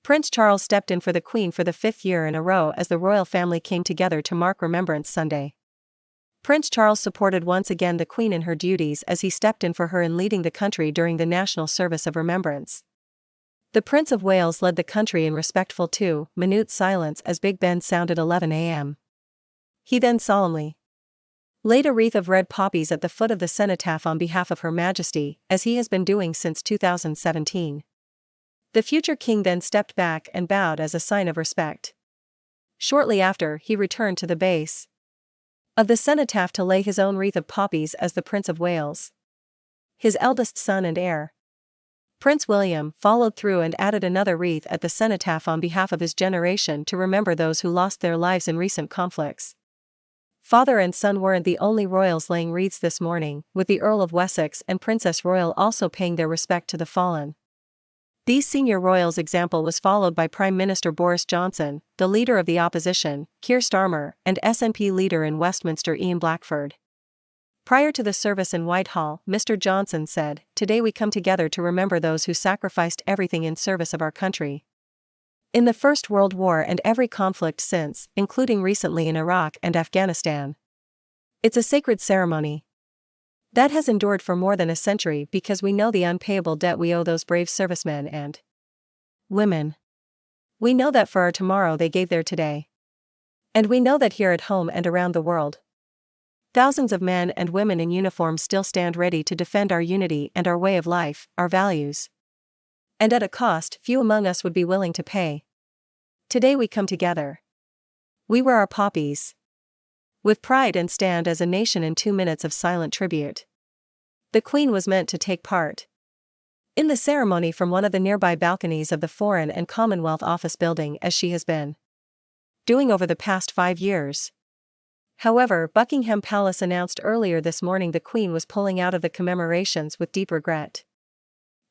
Prince Charles stepped in for the Queen for the 5th year in a row as the royal family came together to mark Remembrance Sunday. Prince Charles supported once again the Queen in her duties as he stepped in for her in leading the country during the National Service of Remembrance. The Prince of Wales led the country in respectful 2-minute silence as Big Ben sounded 11 a.m. He then solemnly laid a wreath of red poppies at the foot of the cenotaph on behalf of Her Majesty, as he has been doing since 2017. The future king then stepped back and bowed as a sign of respect. Shortly after, he returned to the base of the cenotaph to lay his own wreath of poppies as the Prince of Wales. His eldest son and heir, Prince William, followed through and added another wreath at the cenotaph on behalf of his generation to remember those who lost their lives in recent conflicts. Father and son weren't the only royals laying wreaths this morning, with the Earl of Wessex and Princess Royal also paying their respect to the fallen. These senior royals' example was followed by Prime Minister Boris Johnson, the leader of the opposition, Keir Starmer, and SNP leader in Westminster Ian Blackford. Prior to the service in Whitehall, Mr. Johnson said, "Today we come together to remember those who sacrificed everything in service of our country in the First World War and every conflict since, including recently in Iraq and Afghanistan. It's a sacred ceremony that has endured for more than a century because we know the unpayable debt we owe those brave servicemen and women. We know that for our tomorrow they gave their today. And we know that here at home and around the world, thousands of men and women in uniform still stand ready to defend our unity and our way of life, our values. And at a cost few among us would be willing to pay. Today we come together. We wear our poppies with pride and stand as a nation in 2 minutes of silent tribute." The Queen was meant to take part in the ceremony from one of the nearby balconies of the Foreign and Commonwealth Office building as she has been doing over the past 5 years. However, Buckingham Palace announced earlier this morning the Queen was pulling out of the commemorations with deep regret.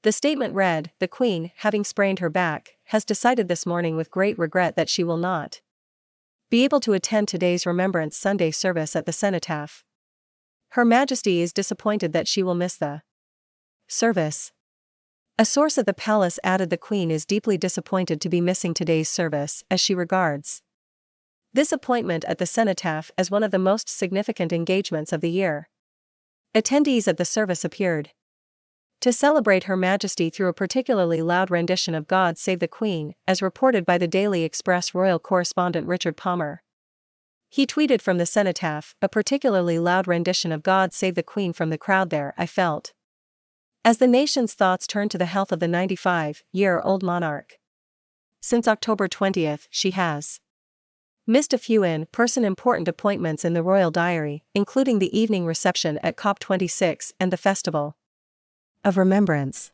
The statement read, "The Queen, having sprained her back, has decided this morning with great regret that she will not be able to attend today's Remembrance Sunday service at the cenotaph. Her Majesty is disappointed that she will miss the service." A source at the palace added the Queen is deeply disappointed to be missing today's service as she regards this appointment at the cenotaph as one of the most significant engagements of the year. Attendees at the service appeared to celebrate Her Majesty through a particularly loud rendition of God Save the Queen, as reported by the Daily Express royal correspondent Richard Palmer. He tweeted from the cenotaph, "A particularly loud rendition of God Save the Queen from the crowd there, I felt, as the nation's thoughts turned to the health of the 95-year-old monarch. Since October 20th, she has missed a few in-person important appointments in the royal diary, including the evening reception at COP26 and the Festival of Remembrance.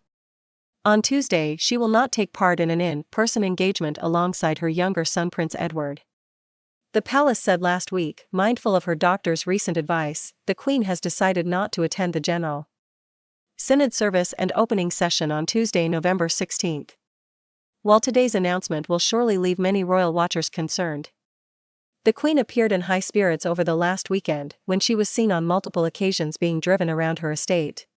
On Tuesday, she will not take part in an in-person engagement alongside her younger son Prince Edward." The palace said last week, mindful of her doctor's recent advice, the Queen has decided not to attend the General Synod service and opening session on Tuesday, November 16. While today's announcement will surely leave many royal watchers concerned, the Queen appeared in high spirits over the last weekend when she was seen on multiple occasions being driven around her estate.